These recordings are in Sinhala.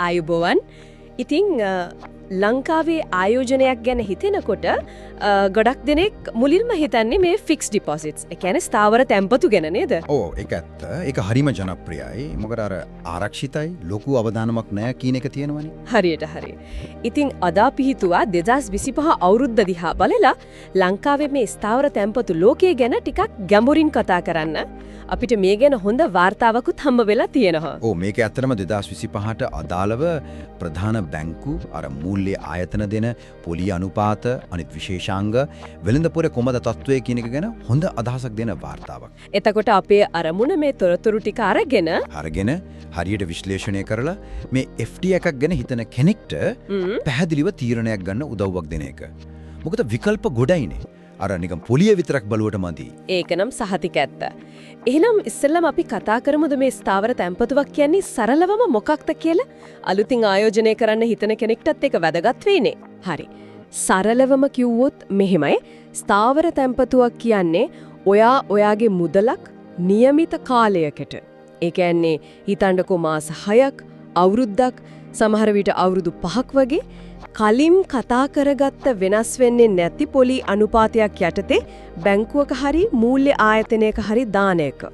ආයුබෝවන්. ඉතින් ලංකාවේ ආයෝජනයක් ගැන හිතෙනකොට ගොඩක් දෙනෙක් මුලින්ම හිතන්නේ මේ ෆික්ස් ඩිපොසිට්ස්. ඒ කියන්නේ ස්ථාවර තැන්පතු ගැන නේද? ඔව් ඒක ඇත්ත. ඒක හරිම ජනප්‍රියයි. මොකද අර ආරක්ෂිතයි ලොකු අවදානමක් නැහැ කියන එක තියෙනවනේ. හරියට හරි. ඉතින් අද අපි හිතුවා 2025 අවුරුද්ද දිහා බලලා ලංකාවේ මේ ස්ථාවර තැන්පතු ලෝකයේ ගැන ටිකක් ගැඹුරින් කතා කරන්න. අපිට මේ ගැන හොඳ වාර්තාවකුත් හම්බ වෙලා තියෙනවා. ඔව් මේක ඇත්තටම 2025ට අදාළව ප්‍රධාන බැංකු අර මූල්‍ය ආයතන දෙන පොලි අනුපාත අනිත් විශේෂාංග වෙළඳපොරේ කොමද තත්ත්වය කියන එක ගැන හොඳ අදහසක් දෙන වාර්තාවක්. එතකොට අපේ අරමුණ මේ තොරතුරු ටික අරගෙන හරියට විශ්ලේෂණය කරලා මේ FD එකක් ගැන හිතන කෙනෙක්ට පැහැදිලිව තීරණයක් ගන්න උදව්වක් දෙන එක. මොකද විකල්ප ගොඩයිනේ. අර නිකන් පොලිය විතරක් බලුවට මදි. ඒකනම් සහතික ඇත්ත. එහෙනම් ඉස්සෙල්ලාම අපි කතා කරමුද මේ ස්ථාවර තැන්පතුවක් කියන්නේ සරලවම මොකක්ද කියලා? අලුතින් ආයෝජනය කරන්න හිතන කෙනෙක්ටත් ඒක වැදගත් වෙන්නේ. හරි. සරලවම කිව්වොත් මෙහෙමයි. ස්ථාවර තැන්පතුවක් කියන්නේ ඔයාගේ මුදලක් નિયમિત කාලයකට. ඒ කියන්නේ හිතන්නකෝ මාස 6ක්, අවුරුද්දක්, සමහර විට අවුරුදු 5ක් වගේ කලින් කතා කරගත්ත වෙනස් වෙන්නේ නැති පොලි අනුපාතයක් යටතේ බැංකුවක හරි මූල්‍ය ආයතනයක හරි දාන එක.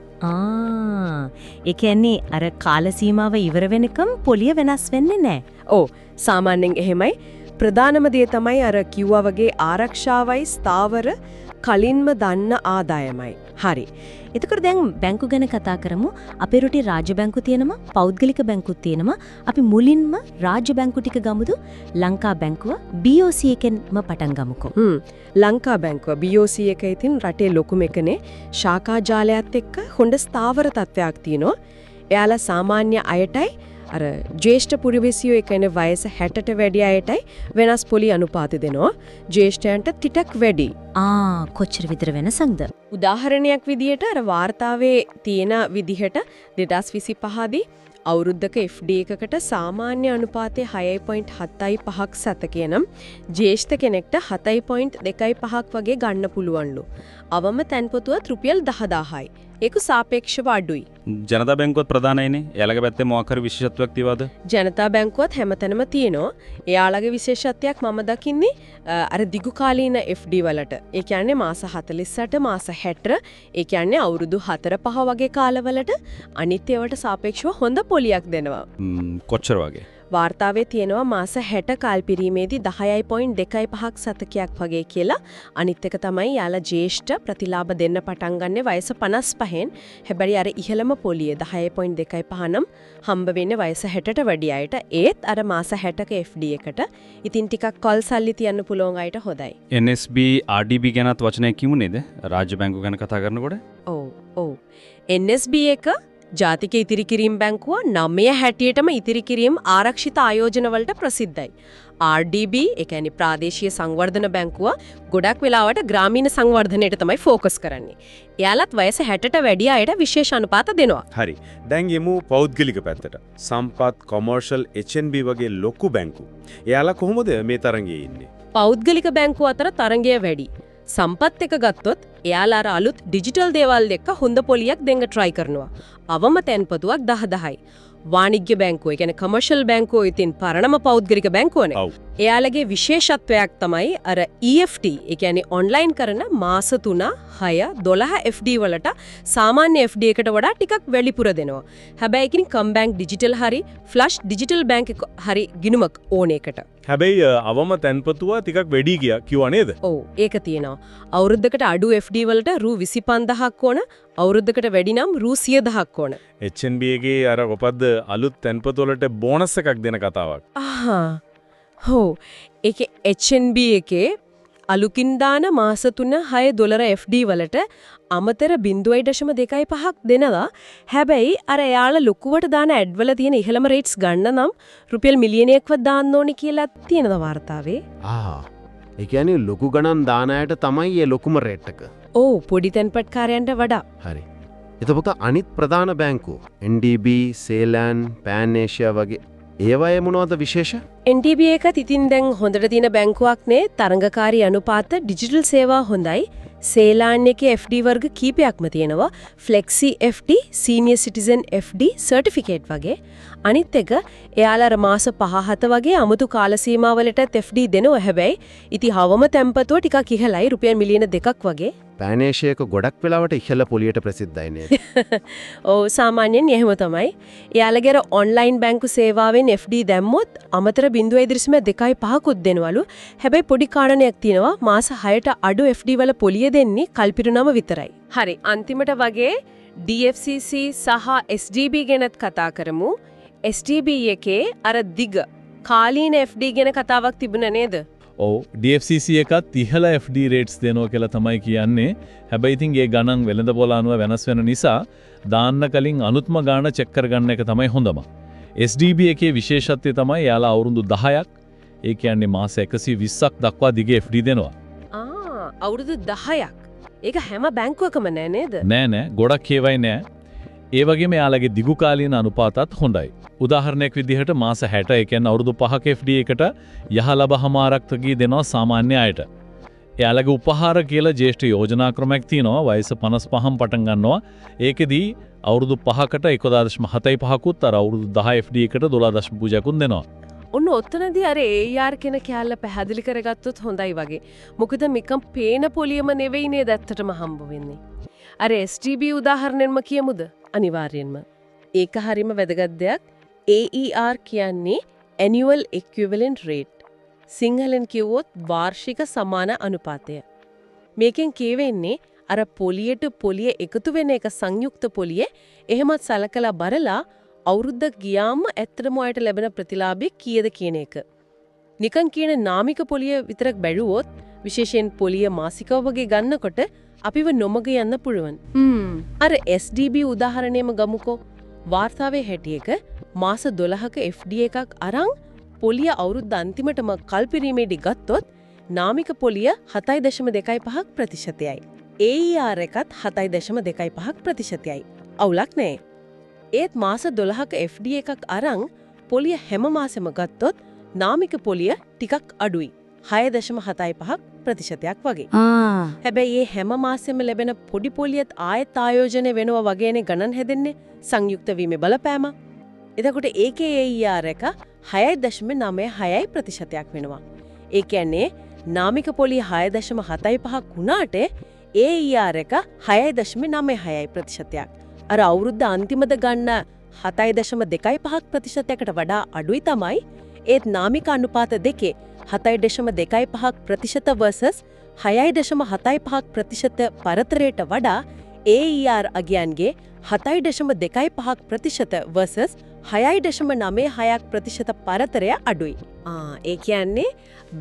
ඒ කියන්නේ අර කාල සීමාව ඉවර වෙනකම් පොලිය වෙනස් වෙන්නේ නැහැ. ඔව් සාමාන්‍යයෙන් එහෙමයි. ප්‍රධානම දේ තමයි අර කිව්වා වගේ ආරක්ෂාවයි ස්ථාවර කලින්ම දන්න ආදායමයි. හරි. එතකොට දැන් බැංකු ගැන කතා කරමු. අපේ රටේ රාජ්‍ය බැංකු තියෙනවා, පෞද්ගලික බැංකුත් තියෙනවා. අපි මුලින්ම රාජ්‍ය බැංකු ටික ගමුදු. ලංකා බැංකුව BOC එකෙන්ම පටන් ගමුකෝ. ලංකා බැංකුව BOC එක ඉතින් රටේ ලොකුම එකනේ. ශාඛා ජාලයත් එක්ක හොඳ ස්ථාවර තත්ත්වයක් තියෙනවා. එයාලා සාමාන්‍ය අයටයි අර ජ්‍යෙෂ්ඨ පුරවැසියෝ ඒ කියන්නේ වයස 60ට වැඩි අයටයි වෙනස් පොලි අනුපාත දෙනවා. ජ්‍යෙෂ්ඨයන්ට ටිකක් වැඩි. කොච්චර විතර වෙනසක්ද? උදාහරණයක් විදියට අර වාර්තාවේ තියෙන විදිහට 2025 දී අවුරුද්දක FD එකකට සාමාන්‍ය අනුපාතය 6.75ක් සතකේනම් ජ්‍යෙෂ්ඨ කෙනෙක්ට 7.25ක් වගේ ගන්න පුළුවන්ලු. අවම තැන්පතුවත් රුපියල් 10000යි. ඒක සාපේක්ෂව අඩුයි. ජනතා බැංකුවත් ප්‍රධානයිනේ. එයාලගේ පැත්තේ මොකක් හරි විශේෂත්වයක් තියවද? ජනතා බැංකුවත් හැමතැනම තියෙනවා. එයාලගේ විශේෂත්වයක් මම දකින්නේ අර දිගු කාලීන FD වලට. ඒ කියන්නේ මාස 48 මාස 60 ඒ කියන්නේ අවුරුදු 4-5 වගේ කාලවලට අනිත් ඒවාට සාපේක්ෂව හොඳ පොලියක් දෙනවා. කොච්චර වගේ? වාර්තාවේ තියෙනවා මාස 60 කාලපිරීමේදී 10.25ක් සතකයක් වගේ කියලා. අනිත් එක තමයි යාලා ජ්‍යෙෂ්ඨ ප්‍රතිලාභ දෙන්න පටන් ගන්න වයස 55න්. හැබැයි අර ඉහළම පොලිය 10.25 නම් හම්බ වෙන්නේ වයස 60ට වැඩි අයට. ඒත් අර මාස 60ක FD එකට ඉතින් ටිකක් කල් සල්ලි තියන්න පුළුවන් අයට හොඳයි. NSB RDB ගැනත් වචනයක් කියමු නේද? රාජ්‍ය බැංකුව ගැන කතා කරනකොට? ඔව්. NSB එක ජාතික ඉතිරි කිරීම බැංකුව 9 හැටියටම ඉතිරි කිරීම ආරක්ෂිත ආයෝජන වලට ප්‍රසිද්ධයි. RDB ඒ කියන්නේ ප්‍රාදේශීය සංවර්ධන බැංකුව ගොඩක් වෙලාවට ග්‍රාමීණ සංවර්ධනයට තමයි ફોකස් කරන්නේ. එයාලත් වයස 60ට වැඩි අයට විශේෂ අනුපාත දෙනවා. හරි. දැන් යමු පෞද්ගලික පැත්තට. සම්පත්, කොමර්ෂල්, HNB වගේ ලොකු බැංකු. එයාලා කොහොමද මේ තරංගයේ ඉන්නේ? පෞද්ගලික බැංකුව අතර තරංගය වැඩි. සම්පත් එක ගත්තොත් එයාලා අලුත් ඩිජිටල් දේවල් එක්ක හොඳ පොලියක් දෙන්න try කරනවා. අවම තැන්පතුවක් 10000යි. වාණිජ්‍ය බැංකුව, ඒ කියන්නේ කමර්ෂල් බැංකුව ඉතින් පරණම පෞද්ගලික බැංකුවනේ. එයාලගේ විශේෂත්වයක් තමයි අර EFT, ඒ කියන්නේ ඔන්ලයින් කරන මාස 3, 6, 12 FD වලට සාමාන්‍ය FD එකට වඩා ටිකක් වැඩිපුර දෙනවා. හැබැයි ඒකින් කම්බැංක් ඩිජිටල් හරි ෆ්ලෂ් ඩිජිටල් බැංක් හරි ගිණුමක් ඕන එකට. හැබැයි අවම තැන්පතුව ටිකක් වැඩි කිව්වා නේද? ඔව් ඒක තියෙනවා. අවුරුද්දකට අඩු FD වලට රූ 25000ක් ඕන, අවුරුද්දකට වැඩි නම් රූ 100,000ක් ඕන. HNB එකේ අර කොපද්ද අලුත් තැන්පතු වලට බෝනස් එකක් දෙන කතාවක්. ඒකේ HNB එකේ අලුකින් දාන මාස 3, 6, 12 FD වලට අමතර 0.25ක් දෙනවා. හැබැයි අර එයාලා ලොකුවට දාන ඇඩ් වල තියෙන ඉහළම රේට්ස් ගන්න නම් රුපියල් මිලියනයක්වත් දාන්න ඕනි කියලා තියෙනවා වාර්තාවේ. ඒ කියන්නේ ලොකු ගණන් දාන අයට තමයි මේ ලොකුම රේට් එක. ඔව් පොඩි තැන්පත්කාරයන්ට වඩා. හරි. එතකොට අනිත් ප්‍රධාන බැංකු NDB, සේලන්, පෑන් ඒෂියා වගේ ඒවයේ මොනවද විශේෂ? NDB එකත් ඉතින් දැන් හොඳට තියෙන බැංකුවක් නේ. තරංගකාරී අනුපාත, ඩිජිටල් සේවා හොඳයි. සේලාන් එකේ FD වර්ග කීපයක්ම තියෙනවා. ෆ්ලෙක්සි FD, senior citizen FD, certificate වගේ. අනිත් එක එයාලා මාස 5-7 වගේ අමුතු කාල සීමාවලට FD දෙනව හැබැයි ඉතින් හවම තැම්පතුව ටිකක් ඉහළයි රුපියල් මිලියන 2ක් වගේ. පෑනේෂියක ගොඩක් වෙලාවට ඉහළ පොලියට ප්‍රසිද්ධයි නේද? ඔව් සාමාන්‍යයෙන් එහෙම තමයි. එයාලගේ ඔන්ලයින් බැංකු සේවාවෙන් FD දැම්මොත් අමතර 0.2%කුත් දෙනවලු. හැබැයි පොඩි කාරණයක් තියෙනවා මාස 6ට අඩු FD වල පොලිය දෙන්නේ කල්පිරුනම විතරයි. හරි අන්තිමට වගේ DFCC සහ SDB ගැනත් කතා කරමු. SDB එකේ අර දිග කාලීන FD ගැන කතාවක් තිබුණා නේද? ඔව් DFCC එකත් ඉහළ FD රේට්ස් දෙනවා කියලා තමයි කියන්නේ. හැබැයි ඉතින් ඒ ගණන් වෙළඳ පොළ අනුව වෙනස් වෙන නිසා දාන්න කලින් අනුත්ම ගාණ චෙක් කරගන්න එක තමයි හොඳම. SDB එකේ විශේෂත්වය තමයි යාලා අවුරුදු 10ක් ඒ කියන්නේ මාස 120ක් දක්වා දිගේ FD දෙනවා. අවුරුදු 10ක්. ඒක හැම බැංකුවකම නෑ නේද? නෑ ගොඩක් ඒවයි නෑ. ඒ වගේම යාලගේ දිගු කාලීන අනුපාතත් හොඳයි. උදාහරණයක් විදිහට මාස 60 ඒ කියන්නේ අවුරුදු 5ක FD එකට යහලබහමාරක් තගී දෙනවා සාමාන්‍ය අයට. එයාලගේ උපහාර කියලා ජ්‍යෙෂ්ඨ යෝජනා ක්‍රමයක් තියෙනවා වයස 55න් පටන් ගන්නවා. ඒකෙදී අවුරුදු 5කට 1.75කුත් අර අවුරුදු 10 FD එකට 12.0කුත් දෙනවා. ඔන්න ඔතනදී අර AR කෙන කැලල පැහැදිලි කරගත්තොත් හොඳයි වගේ. මොකද මේකම් පේන පොලියම නෙවෙයි නේද ඇත්තටම හම්බ වෙන්නේ. අර SDB උදාහරණයෙන්ම කියමුද? අනිවාර්යෙන්ම. ඒක හරීම වැදගත් දෙයක්. AER කියන්නේ annual equivalent rate. සිංහලෙන් කිව්වොත් වාර්ෂික සමාන අනුපාතය. මේකෙන් කියවෙන්නේ අර පොලියට පොලිය එකතු වෙන එක සංයුක්ත පොලිය එහෙමත් සලකලා බලලා අවුරුද්දක් ගියාම ඇත්තටම ඔයාලට ලැබෙන ප්‍රතිලාභය කීයද කියන එක. නිකන් කියන නාමික පොලිය විතරක් බැලුවොත් විශේෂයෙන් පොලිය මාසිකව වගේ ගන්නකොට අපිව නොමග යන්න පුළුවන්. අර SDB උදාහරණයම ගමුකෝ. වාර්තාවේ හැටියක මාස 12ක FD එකක් අරන් පොලිය අවුරුද්ද අන්තිමටම කල්පිරීමේදී ගත්තොත් නාමික පොලිය 7.25%යි. AER එකත් 7.25%යි. අවුලක් නෑ. ඒත් මාස 12ක FD එකක් අරන් පොලිය හැම මාසෙම ගත්තොත් නාමික පොලිය ටිකක් අඩුයි. 6.75% වගේ. හැබැයි මේ හැම මාසෙම ලැබෙන පොඩි පොලියත් ආයෙත් ආයෝජනය වෙනවා වගේනේ ගණන් හැදෙන්නේ සංයුක්ත වීමේ බලපෑම. එතකොට ඒකේ AER එක 6.96% වෙනවා. ඒ කියන්නේ නාමික පොලිය 6.75ක් වුණාට AER එක 6.96%ක්. අර අවුරුද්ද අන්තිමද ගන්න 7.25%කට වඩා අඩුයි තමයි. ඒත් නාමික අනුපාත දෙකේ 7.25% versus 6.75% පරතරයට වඩා AER අගයන්ගේ 7.25% versus 6.96% පරතරය අඩුයි. ඒ කියන්නේ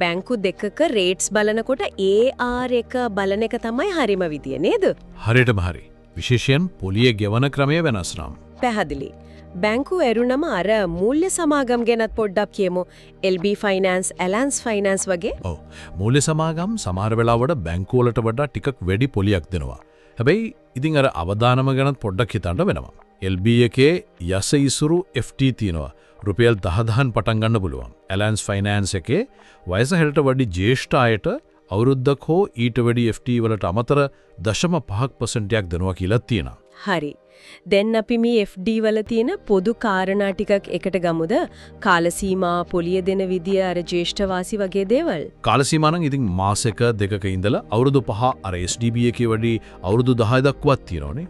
බැංකු දෙකක රේට්ස් බලනකොට AR එක බලන එක තමයි හරිම විදිය නේද? හරියටම හරි. විශේෂයෙන් පොලිය ගෙවන ක්‍රමය වෙනස් නම්. පැහැදිලි. බැංකු ඇරුණම අර මූල්‍ය සමාගම් ගැනත් පොඩ්ඩක් කියමු. LB ෆයිනෑන්ස්, ඇලයන්ස් ෆයිනෑන්ස් වගේ. ඔව්. මූල්‍ය සමාගම් සමහර වෙලාවට බැංකු වලට වඩා ටිකක් වැඩි පොලියක් දෙනවා. හැබැයි ඉතින් අර අවදානම ගැනත් පොඩ්ඩක් හිතන්න වෙනවා. LB එකේ යස ඉසුරු FT තියෙනවා. රුපියල් 10,000න් පටන් ගන්න පුළුවන්. ඇලයන්ස් ෆයිනෑන්ස් එකේ වයස හෙලට වැඩි ජ්‍යෙෂ්ඨ අයට අවුරුද්දක් හෝ ඊට වැඩි FT වලට අමතර 0.5%ක් දෙනවා කියලා තියෙනවා. හරි. දැන් අපි මේ FD වල තියෙන පොදු කාරණා ටිකක් එකට ගමුද? කාල සීමා, පොලිය දෙන විදිය, අර ජ්‍යෙෂ්ඨ වාසි වගේ දේවල්. කාල සීමා නම් ඉතින් මාසෙක දෙකක ඉඳලා අවුරුදු 5 අර SDB එකේ වැඩි අවුරුදු 10 දක්වාත් තියෙනවනේ.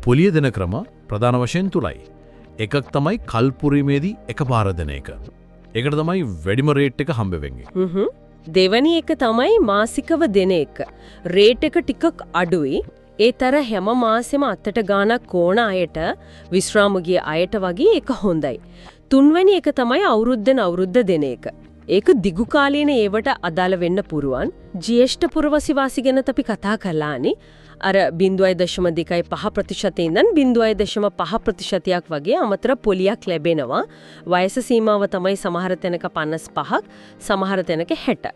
පොලිය දෙන ක්‍රම ප්‍රධාන වශයෙන් තුනයි. එකක් තමයි කල්පුරීමේදී එකපාර දෙන එක. ඒකට තමයි වැඩිම රේට් එක හම්බ වෙන්නේ. දෙවැනි එක තමයි මාසිකව දෙන එක. රේට් එක ටිකක් අඩුයි. ඒතර හැම මාසෙම අතට ගානක් ඕන අයට, විශ්‍රාමගිය අයට වගේ එක හොඳයි. තුන්වැනි එක තමයි අවුරුද්දෙන් අවුරුද්ද දෙන එක. ඒක දිගු කාලීන ඒවට අදාළ වෙන්න පුරුවන්. ජ්‍යෙෂ්ඨ පුරවැසි වාසි ගැනත් අපි කතා කළානේ. අර 0.25% ඉඳන් 0.5% වගේ අමතර පොලියක් ලැබෙනවා. වයස සීමාව තමයි සමහර තැනක 55ක්, සමහර තැනක 60.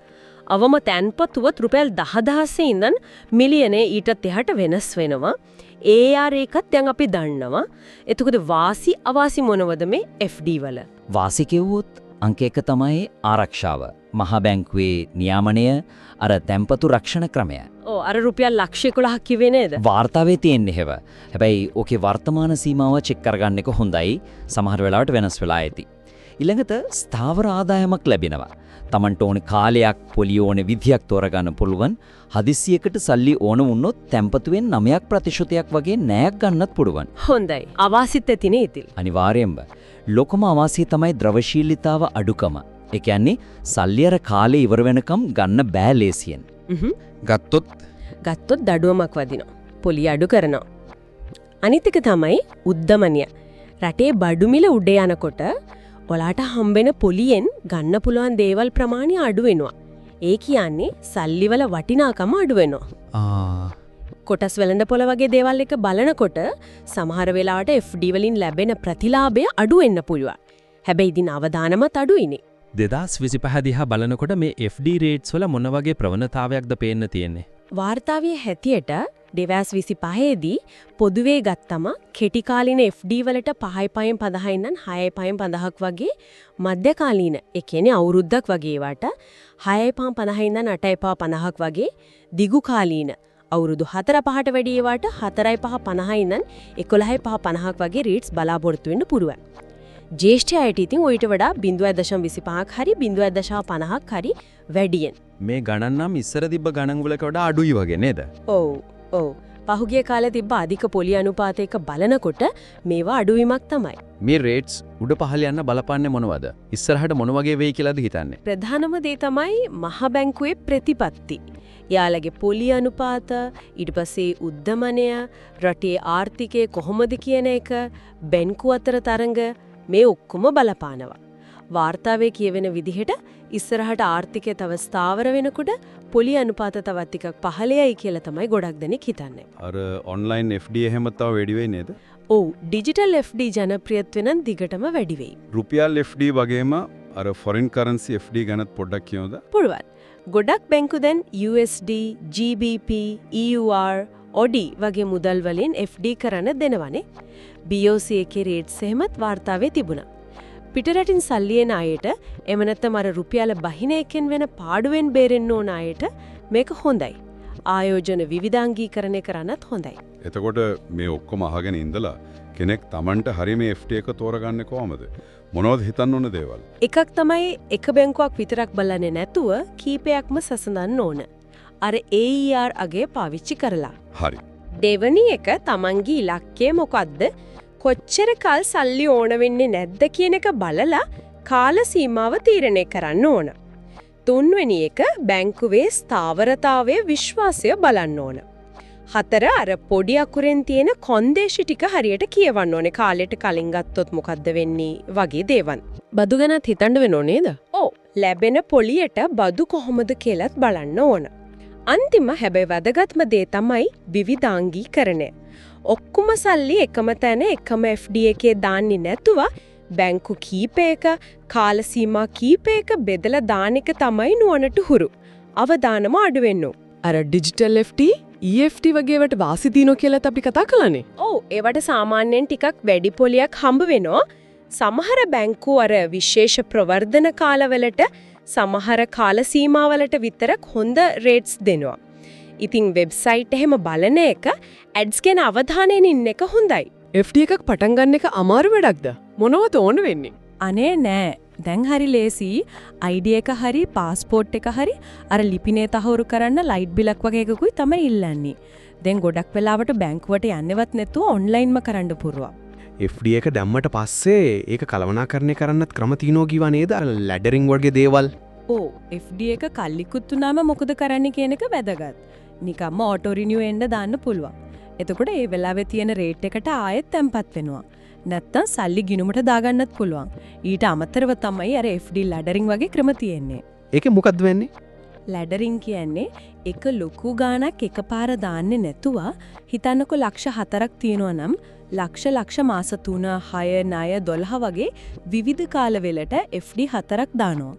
අවම තැන්පතුවත් රුපියල් 10,000 ඉඳන් මිලියනේ ඊටත් එහාට වෙනස් වෙනවා. AR එකත් දැන් අපි දන්නවා. එතකොට වාසි අවාසි මොනවද මේ FD වල? වාසි කිව්වොත් අංක 1 තමයි ආරක්ෂාව. මහා බැංකුවේ නියාමනය අර තැන්පතු රක්ෂණ ක්‍රමය. ඕ අර රුපියල් ලක්ෂ 11ක් කිව්වේ නේද? වාර්තාවේ තියෙන්නේ හැව. හැබැයි ඕකේ වර්තමාන සීමාව චෙක් කරගන්න එක හොඳයි. සමහර වෙලාවට වෙනස් වෙලා ඇති. ඊළඟට ස්ථාවර ආදායමක් ලැබෙනවා. Tamanට ඕනේ කාලයක් පොලිය ඕනේ විදියක් තෝරගන්න පුළුවන්. හදිස්සියකට සල්ලි ඕන වුණොත් තැන්පතුවෙන් 9% වගේ ණයක් ගන්නත් පුළුවන්. හොඳයි. අවාසිත ඇතිනේ ඉතින්. අනිවාර්යෙන්ම. ලොකම අවාසිය තමයි ද්‍රවශීලීතාව අඩුකම. ඒ කියන්නේ සල්ලි අර කාලේ ඉවර වෙනකම් ගන්න බෑ ලේසියෙන්. ගත්තොත් දඩුවමක් වදිනවා. පොලිය අඩු කරනවා. අනිත් එක තමයි උද්දමනිය. රටේ බඩු මිල උඩ යනකොට ඔයාලට හම්බෙන පොලියෙන් ගන්න පුළුවන් දේවල් ප්‍රමාණය අඩු වෙනවා. ඒ කියන්නේ සල්ලිවල වටිනාකම අඩු වෙනවා. කොටස් වෙළඳපොළ වගේ දේවල් එක බලනකොට සමහර වෙලාවට FD වලින් ලැබෙන ප්‍රතිලාභය අඩු වෙන්න පුළුවන්. හැබැයි ඉතින් අවදානමත් අඩුයිනේ. 2025 දිහා බලනකොට මේ FD රේට්ස් වල මොන වගේ ප්‍රවණතාවයක්ද පේන්න තියෙන්නේ? වාර්තාවේ හැටියට 2025 දී පොදුවේ ගත්තම කෙටි කාලින FD වලට 5.50 ඉඳන් 6.50ක් වගේ මධ්‍යකාලීන ඒ කියන්නේ අවුරුද්දක් වගේ වට 6.50 ඉඳන් 8.50ක් වගේ දිගු කාලීන අවුරුදු 4-5ට වැඩි ඒවාට 4.50 ඉඳන් 11.50ක් වගේ රේට්ස් බලාපොරොත්තු වෙන්න පුරුවන්. ජ්‍යෙෂ්ඨ අයට ඉතින් ඔයිට වඩා 0.25ක් හරි 0.50ක් හරි වැඩියෙන්. මේ ගණන් නම් ඉස්සර තිබ්බ ගණන් වලට වඩා අඩුයි වගේ නේද? ඔව්. පහුගිය කාලේ තිබ්බ අධික පොලි අනුපාතයක බලනකොට මේවා අඩුවීමක් තමයි. මේ රේට්ස් උඩ පහළ යන්න බලපාන්නේ මොනවද? ඉස්සරහට මොන වගේ වෙයි කියලාද හිතන්නේ? ප්‍රධානම දේ තමයි මහ බැංකුවේ ප්‍රතිපත්ති. යාළගේ පොලි අනුපාත, ඊට පස්සේ උද්දමනය, රටේ ආර්ථිකය කොහොමද කියන එක, බැංකු අතර තරඟ මේ ඔක්කොම බලපානවා. වාර්තාවේ කියවෙන විදිහට ඉස්සරහට ආර්ථිකය තව ස්ථාවර වෙනකොට පොලි අනුපාත තවත් ටිකක් පහළයයි කියලා තමයි ගොඩක් දෙනෙක් හිතන්නේ. අර ඔන්ලයින් FD එහෙම තව වැඩි වෙයි නේද? ඔව් ඩිජිටල් FD ජනප්‍රියත්වය නම් දිගටම වැඩි වෙයි. රුපියල් FD වගේම අර ෆොරින් කරන්සි FD ගැනත් පොඩ්ඩක් කියමුද? පුළුවන්. ගොඩක් බැංකු දැන් USD, GBP, EUR, OD වගේ මුදල් වලින් FD කරන දෙනවනේ. BOC එකේ රේට්ස් එහෙමත් වාර්තාවේ තිබුණා. පිටරටින් සල්ලි එන අයට එම නැත්නම් අර රුපියල බහින එකෙන් වෙන පාඩුවෙන් බේරෙන්න ඕන අයට මේක හොඳයි. ආයෝජන විවිධාංගීකරණය කරන්නත් හොඳයි. එතකොට මේ ඔක්කොම අහගෙන ඉඳලා කෙනෙක් Tamanට හරි මේ FD එක තෝරගන්නේ කොහමද? මොනවද හිතන්න ඕන දේවල්? එකක් තමයි එක බැංකුවක් විතරක් බලන්නේ නැතුව කීපයක්ම සසඳන්න ඕන. අර AER අගේ පාවිච්චි කරලා. හරි. දෙවැනි එක Tamanගේ ඉලක්කය මොකද්ද? කොච්චර කල් සල්ලි ඕන වෙන්නේ නැද්ද කියන එක බලලා කාල සීමාව තීරණය කරන්න ඕන. තුන්වෙනි එක බැංකුවේ ස්ථාවරතාවයේ විශ්වාසය බලන්න ඕන. හතර අර පොඩි අකුරෙන් තියෙන කොන්දේසි ටික හරියට කියවන්න ඕනේ. කාලෙට කලින් ගත්තොත් මොකද්ද වෙන්නේ වගේ දේවල්. බදු ගැනත් හිතන්න වෙනෝ නේද? ඔව්. ලැබෙන පොලියට බදු කොහොමද කියලාත් බලන්න ඕන. අන්තිම හැබැයි වැදගත්ම දේ තමයි විවිධාංගීකරණය. ඔක්කොම සල්ලි එකම තැන එකම FD එකේ දාන්නේ නැතුව බැංකු කීපයක කාල සීමා කීපයක බෙදලා දාන එක තමයි නුවණට හුරු. අවදානම අඩු වෙන්න. අර ඩිජිටල් FD, EFT වගේවට වාසි දිනෝ කියලාත් අපි කතා කළානේ. ඔව් ඒවට සාමාන්‍යයෙන් ටිකක් වැඩි පොලියක් හම්බ වෙනවා. සමහර බැංකු අර විශේෂ ප්‍රවර්ධන කාලවලට සමහර කාල සීමාවලට විතරක් හොඳ රේට්ස් දෙනවා. ඉතින් වෙබ්සයිට් එහෙම බලන එක ඇඩ්ස් ගැන අවධානයෙන් ඉන්න එක හොඳයි. FD එකක් පටන් ගන්න එක අමාරු වැඩක්ද? මොනවද ඕන වෙන්නේ? අනේ නෑ. දැන් හරි ලේසි. ID එක හරි පාස්පෝර්ට් එක හරි අර ලිපිනේ තහවුරු කරන්න ලයිට් බිලක් වගේ එකකුයි තමයි ඉල්ලන්නේ. දැන් ගොඩක් වෙලාවට බැංකුවට යන්නේවත් නැතුව ඔන්ලයින්ම කරන්න පුරුවා. FD එක දැම්මට පස්සේ ඒක කළමනාකරණය කරන්නත් ක්‍රම තියෙනවා කිව්වා නේද? අර ලැඩරින් වගේ දේවල්. ඔව් FD එක කල්ලිකුත් උනාම මොකද කරන්න කියන එක වැදගත්. නිකම්ම ඔටෝ රිනියු එන්න දාන්න පුළුවන්. එතකොට ඒ වෙලාවේ තියෙන රේට් එකට ආයෙත් තැම්පත් වෙනවා. නැත්තම් සල්ලි ගිණුමට දාගන්නත් පුළුවන්. ඊට අමතරව තමයි අර FD ලැඩරින් වගේ ක්‍රම තියෙන්නේ. ඒකේ මොකද්ද වෙන්නේ? ලැඩරින් කියන්නේ එක ලොකු ගාණක් එකපාර දාන්නේ නැතුව හිතන්නකො ලක්ෂ 4ක් තියෙනවා නම් ලක්ෂ මාස 3, 6, 9, 12 වගේ විවිධ කාලවලට FD 4ක් දානවා.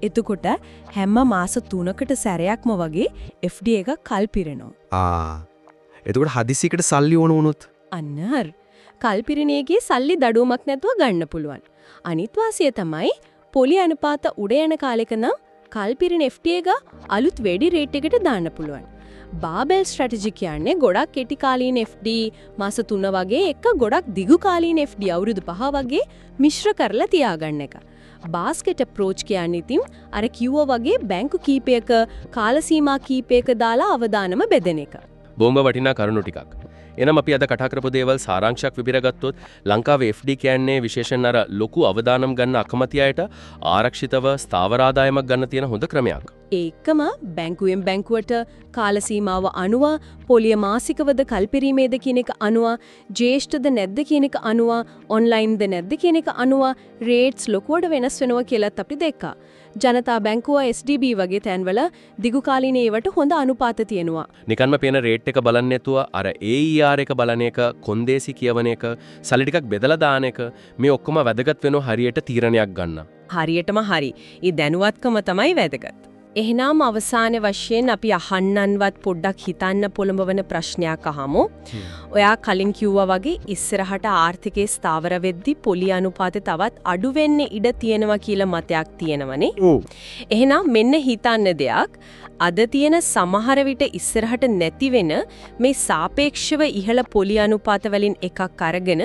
එතකොට හැම මාස 3කට සැරයක්ම වගේ FD එකක් කල් පිරෙනවා. එතකොට හදිසියකට සල්ලි ඕන වුණොත් අන්නහර් කල්පිරිනේගේ සල්ලි දඩුවමක් නැතුව ගන්න පුළුවන්. අනිත් වාසිය තමයි පොලි අනුපාත උඩ යන කාලෙක නම් කල්පිරින FD එක අලුත් වැඩි රේට් එකට දාන්න පුළුවන්. බාබෙල් ස්ට්‍රැටජි කියන්නේ ගොඩක් කෙටි කාලීන FD මාස 3 වගේ එක ගොඩක් දිගු කාලීන FD අවුරුදු 5 වගේ මිශ්‍ර කරලා තියාගන්න එක. බාස්කට් අප්‍රෝච් කියන්නේ ඉතින් අර කිව්වා වගේ බැංකු කීපයක කාල සීමා කීපයක දාලා අවදානම බෙදෙන එක. බෝම්බ වටිනා කරුණු ටිකක්. එනම් අපි අද කතා කරපු දේවල් සාරාංශයක් විපිරගත්තොත් ලංකාවේ FD කියන්නේ විශේෂයෙන් අර ලොකු අවදානම් ගන්න අකමැති අයට ආරක්ෂිතව ස්ථාවර ආදායමක් ගන්න තියෙන හොඳ ක්‍රමයක්. ඒකම බැංකුවෙන් බැංකුවට කාල සීමාව අනුව පොලිය මාසිකවද කල්පිරීමේද කියන එක අනුව ජ්‍යෙෂ්ඨද නැද්ද කියන එක අනුව ඔන්ලයින්ද නැද්ද කියන එක අනුව රේට්ස් ලොකුවට වෙනස් වෙනවා කියලාත් අපි දැක්කා. ජනතා බැංකුව SDB වගේ තැන්වල දිගු කාලීන ඒවට හොඳ අනුපාත තියෙනවා. නිකන්ම පේන රේට් එක බලන්නේ නැතුව අර AER එක බලන එක, කොන්දේසි කියවන එක, සල්ලි ටිකක් බෙදලා දාන එක මේ ඔක්කොම වැදගත් වෙනවා හරියට තීරණයක් ගන්න. හරියටම හරි. ඒ දැනුවත්කම තමයි වැදගත්. එහෙනම් අවසාන වශයෙන් අපි අහන්නන්වත් පොඩ්ඩක් හිතන්න පොළඹවන ප්‍රශ්නයක් අහමු. ඔයා කලින් කිව්වා වගේ ඉස්සරහට ආර්ථිකයේ ස්ථාවර වෙද්දී පොලි අනුපාතය තවත් අඩු වෙන්න ඉඩ තියෙනවා කියලා මතයක් තියෙනවනේ. එහෙනම් මෙන්න හිතන්න දෙයක්. අද තියෙන සමහර විට ඉස්සරහට නැති වෙන මේ සාපේක්ෂව ඉහළ පොලි අනුපාත වලින් එකක් අරගෙන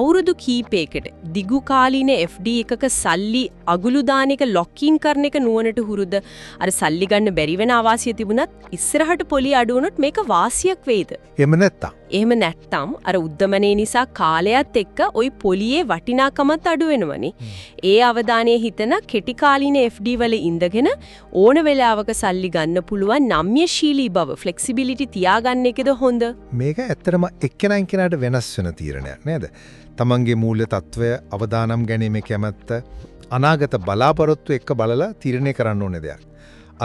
අවුරුදු කීපයකට දිගු කාලීන FD එකක සල්ලි අගුළු දාන එක ලොක් ඉන් කරන එක නුවණට හුරුද අර සල්ලි ගන්න බැරි වෙන අවාසිය තිබුණත් ඉස්සරහට පොලි අඩු වුණොත් මේක වාසියක් වෙයිද? එහෙම නැත්තම් අර උද්දමනයේ නිසා කාලයත් එක්ක ওই පොලියේ වටිනාකමත් අඩු වෙනවනේ. ඒ අවධානයේ හිතන කෙටි කාලීන FD වල ඉඳගෙන ඕන වෙලාවක සල්ලි ගන්න පුළුවන් නම්‍යශීලී බව ෆ්ලෙක්සිබිලිටි තියාගන්න එකද හොඳ? මේක ඇත්තටම එක්කෙනා කෙනාට වෙනස් වෙන තීරණයක් නේද? තමන්ගේ මූල්‍ය තත්වය අවදානම් ගැනීමේ කැමැත්ත අනාගත බලාපොරොත්තු එක්ක බලලා තීරණය කරන්න ඕනේ දෙයක්.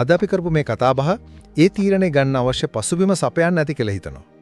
අද අපි කරපු මේ කතාබහ ඒ තීරණය ගන්න අවශ්‍ය පසුබිම සපයන්න නැති කියලා හිතනවා.